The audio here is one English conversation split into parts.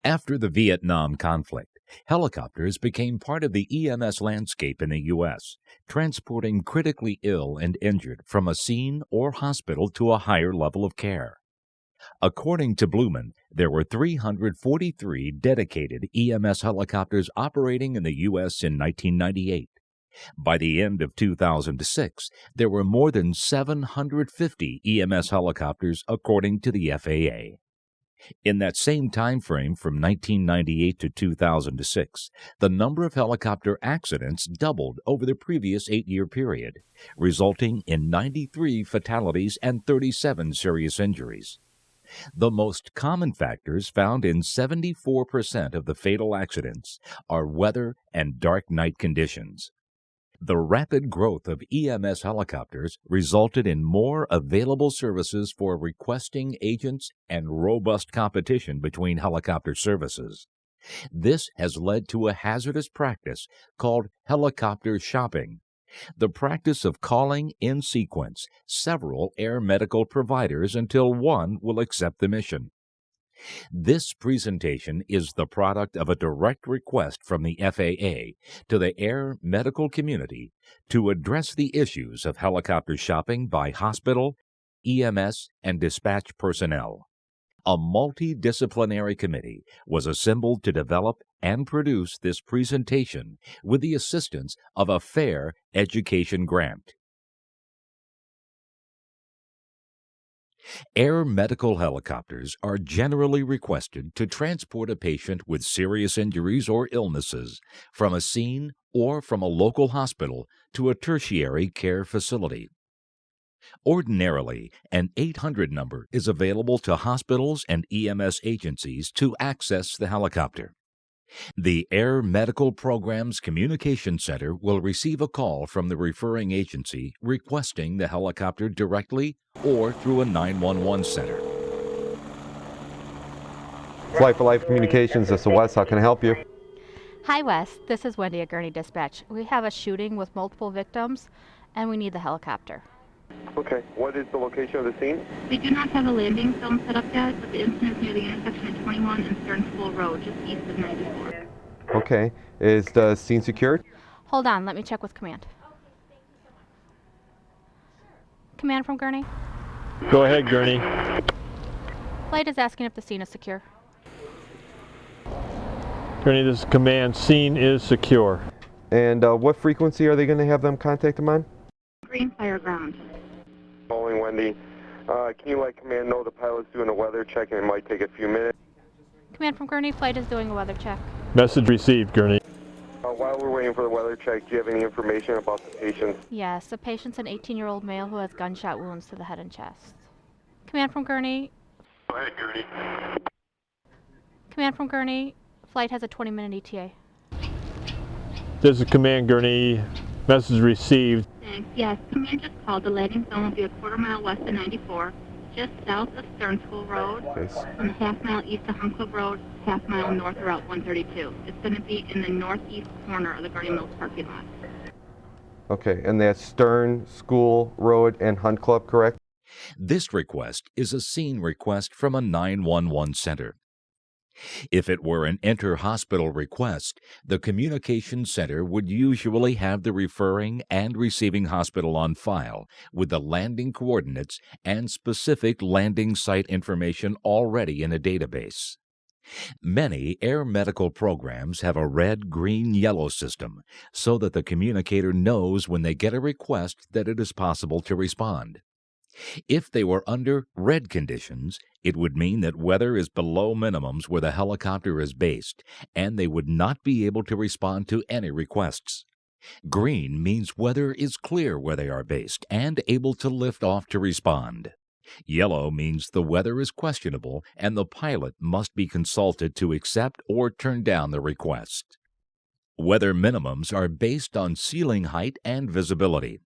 After the Vietnam conflict, helicopters became part of the EMS landscape in the U.S., transporting critically ill and injured from a scene or hospital to a higher level of care. According to Blumen, there were 343 dedicated EMS helicopters operating in the U.S. in 1998. By the end of 2006, there were more than 750 EMS helicopters, according to the FAA. In that same time frame from 1998 to 2006, the number of helicopter accidents doubled over the previous 8-year period, resulting in 93 fatalities and 37 serious injuries. The most common factors found in 74% of the fatal accidents are weather and dark night conditions. The rapid growth of EMS helicopters resulted in more available services for requesting agents and robust competition between helicopter services. This has led to a hazardous practice called helicopter shopping, the practice of calling in sequence several air medical providers until one will accept the mission. This presentation is the product of a direct request from the FAA to the air medical community to address the issues of helicopter shopping by hospital, EMS, and dispatch personnel. A multidisciplinary committee was assembled to develop and produce this presentation with the assistance of a FAIR education grant. Air medical helicopters are generally requested to transport a patient with serious injuries or illnesses from a scene or from a local hospital to a tertiary care facility. Ordinarily, an 800 number is available to hospitals and EMS agencies to access the helicopter. The Air Medical Program's Communication Center will receive a call from the referring agency requesting the helicopter directly or through a 911 center. Flight for Life Communications, this is Wes. How can I help you? Hi Wes, this is Wendy at Gurney Dispatch. We have a shooting with multiple victims and we need the helicopter. Okay, what is the location of the scene? We do not have a landing zone set up yet, but the incident is near the intersection of 21 and Stern School Road, just east of 94. Okay, is the scene secured? Hold on, let me check with command. Command from Gurney? Go ahead, Gurney. Flight is asking if the scene is secure. Gurney, this is command. Scene is secure. And what frequency are they going to have them contact them on? Green Fire Ground. Calling Wendy. Can you let command know the pilot's doing a weather check and it might take a few minutes? Command from Gurney, flight is doing a weather check. Message received, Gurney. While we're waiting for the weather check, do you have any information about the patient? Yes, the patient's an 18-year-old male who has gunshot wounds to the head and chest. Command from Gurney. Go ahead, Gurney. Command from Gurney, flight has a 20-minute ETA. This is command, Gurney. Message received. Thanks. Yes, command just called. The landing zone will be a quarter-mile west of 94, just south of Stern School Road, Yes. and a half-mile east of Hum Club Road, half-mile north of Route 132. It's going to be in the northeast corner of the Gurney Mills parking lot. Okay, and that's Stern School Road and Hunt Club, correct? This request is a scene request from a 911 center. If it were an inter-hospital request, the communication center would usually have the referring and receiving hospital on file with the landing coordinates and specific landing site information already in a database. Many air medical programs have a red, green, yellow system so that the communicator knows when they get a request that it is possible to respond. If they were under red conditions, it would mean that weather is below minimums where the helicopter is based, and they would not be able to respond to any requests. Green means weather is clear where they are based and able to lift off to respond. Yellow means the weather is questionable and the pilot must be consulted to accept or turn down the request. Weather minimums are based on ceiling height and visibility.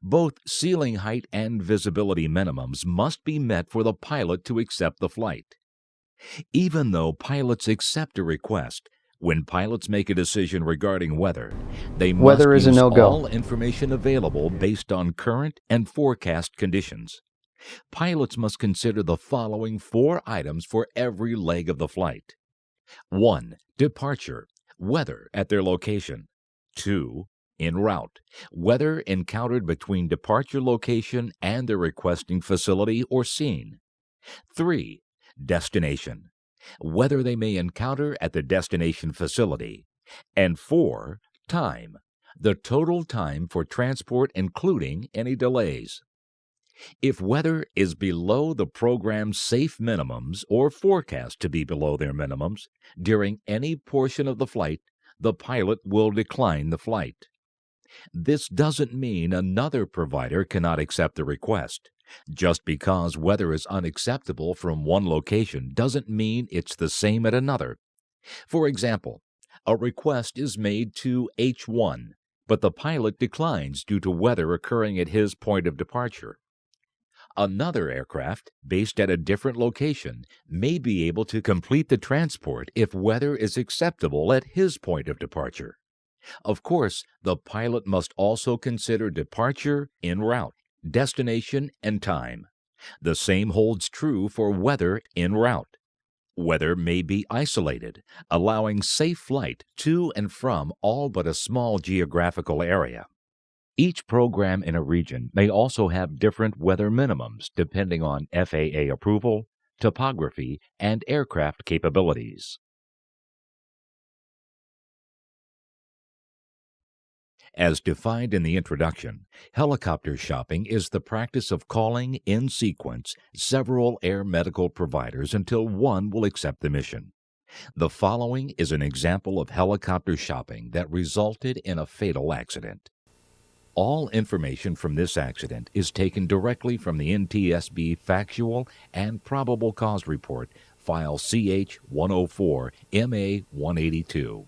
Both ceiling height and visibility minimums must be met for the pilot to accept the flight. Even though pilots accept a request, when pilots make a decision regarding weather, they must Weather is a use no-go. all information available based on current and forecast conditions. Pilots must consider the following 4 items for every leg of the flight: 1. Departure, weather at their location. 2. En route, weather encountered between departure location and the requesting facility or scene. 3. Destination, weather they may encounter at the destination facility. And 4. Time, the total time for transport including any delays. If weather is below the program's safe minimums or forecast to be below their minimums during any portion of the flight, the pilot will decline the flight. This doesn't mean another provider cannot accept the request. Just because weather is unacceptable from one location doesn't mean it's the same at another. For example, a request is made to H1, but the pilot declines due to weather occurring at his point of departure. Another aircraft, based at a different location, may be able to complete the transport if weather is acceptable at his point of departure. Of course, the pilot must also consider departure, en route, destination, and time. The same holds true for weather en route. Weather may be isolated, allowing safe flight to and from all but a small geographical area. Each program in a region may also have different weather minimums depending on FAA approval, topography, and aircraft capabilities. As defined in the introduction, helicopter shopping is the practice of calling in sequence several air medical providers until one will accept the mission. The following is an example of helicopter shopping that resulted in a fatal accident. All information from this accident is taken directly from the NTSB Factual and Probable Cause Report, File CH-104, MA-182.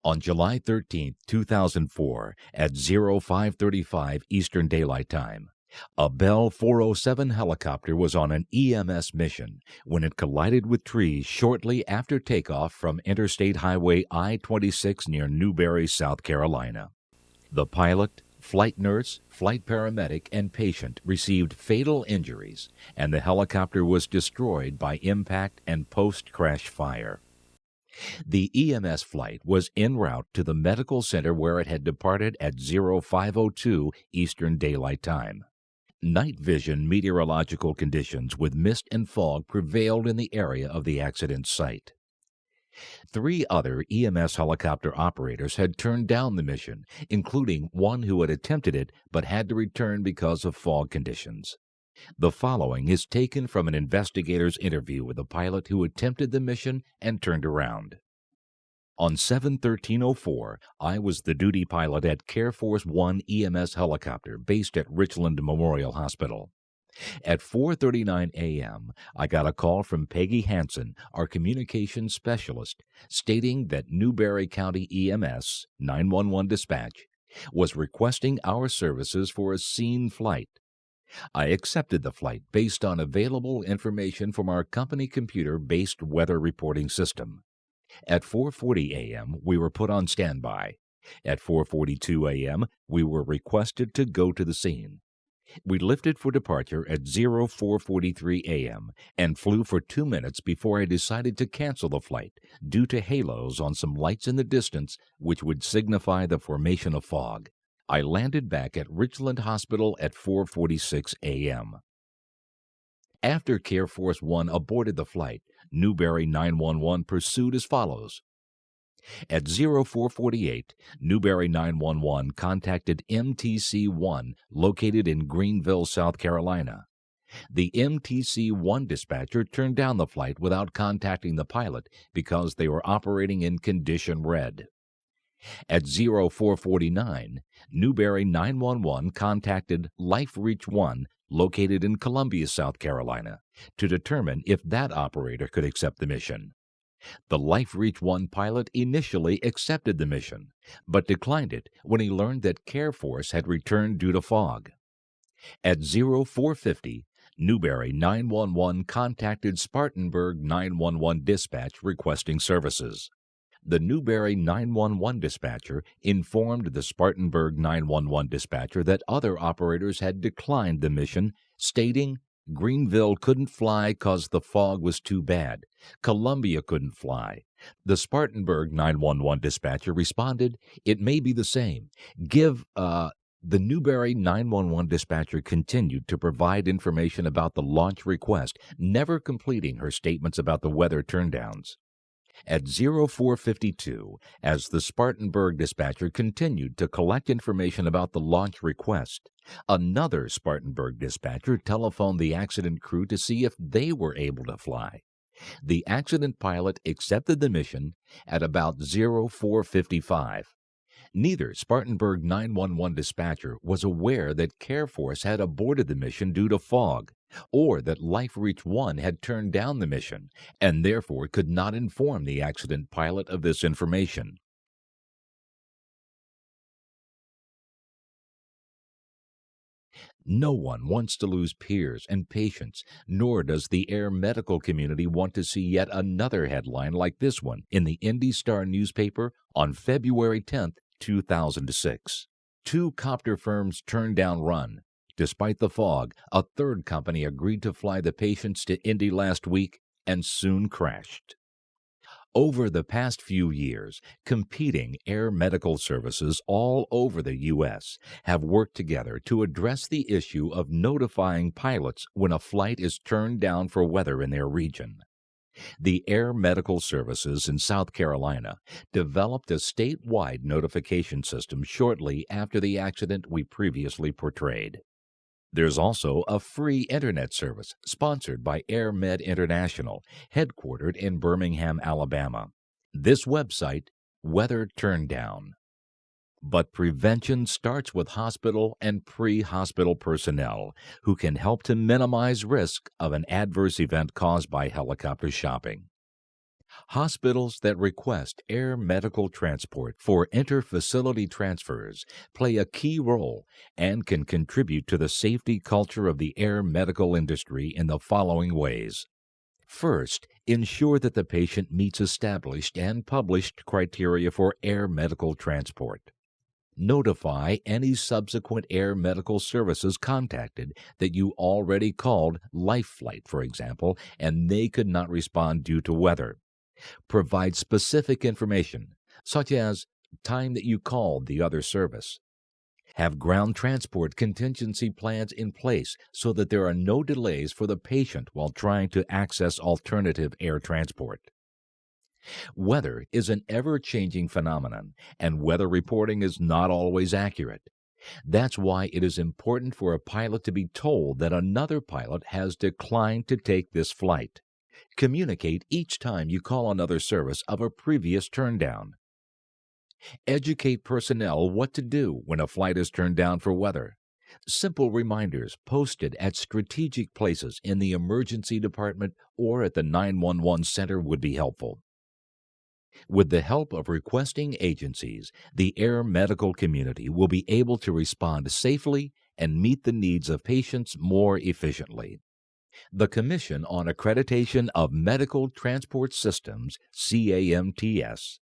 On July 13, 2004, at 05:35 Eastern Daylight Time, a Bell 407 helicopter was on an EMS mission when it collided with trees shortly after takeoff from Interstate Highway I-26 near Newberry, South Carolina. The pilot, flight nurse, flight paramedic, and patient received fatal injuries, and the helicopter was destroyed by impact and post-crash fire. The EMS flight was en route to the medical center where it had departed at 05:02 Eastern Daylight Time. Night vision meteorological conditions with mist and fog prevailed in the area of the accident site. 3 other EMS helicopter operators had turned down the mission, including one who had attempted it but had to return because of fog conditions. The following is taken from an investigator's interview with a pilot who attempted the mission and turned around. On 7/13/04, I was the duty pilot at Care Force One EMS helicopter based at Richland Memorial Hospital. At 4:39 a.m., I got a call from Peggy Hansen, our communications specialist, stating that Newberry County EMS 911 dispatch was requesting our services for a scene flight. I accepted the flight based on available information from our company computer-based weather reporting system. At 4:40 a.m., we were put on standby. At 4:42 a.m., we were requested to go to the scene. We lifted for departure at 04:43 a.m. and flew for 2 minutes before I decided to cancel the flight due to halos on some lights in the distance which would signify the formation of fog. I landed back at Richland Hospital at 4:46 a.m. After Care Force One aborted the flight, Newberry 911 pursued as follows. At 04:48, Newberry 911 contacted MTC-1 located in Greenville, South Carolina. The MTC-1 dispatcher turned down the flight without contacting the pilot because they were operating in condition red. At 04:49, Newberry 911 contacted LifeReach 1 located in Columbia, South Carolina, to determine if that operator could accept the mission. The LifeReach 1 pilot initially accepted the mission, but declined it when he learned that Care Force had returned due to fog. At 04:50, Newberry 911 contacted Spartanburg 911 dispatch requesting services. The Newberry 911 dispatcher informed the Spartanburg 911 dispatcher that other operators had declined the mission, stating, Greenville couldn't fly 'cause the fog was too bad. Columbia couldn't fly. The Spartanburg 911 dispatcher responded, "It may be the same. The Newberry 911 dispatcher continued to provide information about the launch request, never completing her statements about the weather turndowns. At 0452, as the Spartanburg dispatcher continued to collect information about the launch request, another Spartanburg dispatcher telephoned the accident crew to see if they were able to fly. The accident pilot accepted the mission at about 0455. Neither Spartanburg 911 dispatcher was aware that Care Force had aborted the mission due to fog, or that LifeReach 1 had turned down the mission, and therefore could not inform the accident pilot of this information. No one wants to lose peers and patients, nor does the air medical community want to see yet another headline like this one in the Indy Star newspaper on February 10, 2006. 2 copter firms turned down run. Despite the fog, a third company agreed to fly the patients to Indy last week and soon crashed. Over the past few years, competing air medical services all over the U.S. have worked together to address the issue of notifying pilots when a flight is turned down for weather in their region. The Air Medical Services in South Carolina developed a statewide notification system shortly after the accident we previously portrayed. There's also a free internet service sponsored by AirMed International, headquartered in Birmingham, Alabama. This website, Weather Turndown. But prevention starts with hospital and pre-hospital personnel who can help to minimize risk of an adverse event caused by helicopter shopping. Hospitals that request air medical transport for inter-facility transfers play a key role and can contribute to the safety culture of the air medical industry in the following ways. First, ensure that the patient meets established and published criteria for air medical transport. Notify any subsequent air medical services contacted that you already called LifeFlight, for example, and they could not respond due to weather. Provide specific information, such as time that you called the other service. Have ground transport contingency plans in place so that there are no delays for the patient while trying to access alternative air transport. Weather is an ever-changing phenomenon, and weather reporting is not always accurate. That's why it is important for a pilot to be told that another pilot has declined to take this flight. Communicate each time you call another service of a previous turndown. Educate personnel what to do when a flight is turned down for weather. Simple reminders posted at strategic places in the emergency department or at the 911 center would be helpful. With the help of requesting agencies, the air medical community will be able to respond safely and meet the needs of patients more efficiently. The Commission on Accreditation of Medical Transport Systems, CAMTS,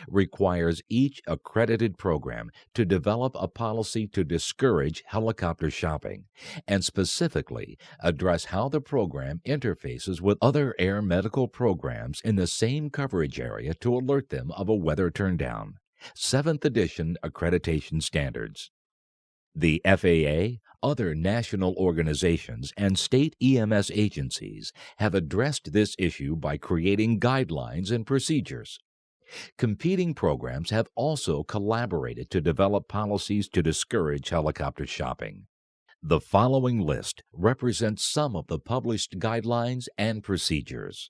requires each accredited program to develop a policy to discourage helicopter shopping and specifically address how the program interfaces with other air medical programs in the same coverage area to alert them of a weather turndown. 7th edition accreditation standards. The FAA, other national organizations, and state EMS agencies have addressed this issue by creating guidelines and procedures. Competing programs have also collaborated to develop policies to discourage helicopter shopping. The following list represents some of the published guidelines and procedures.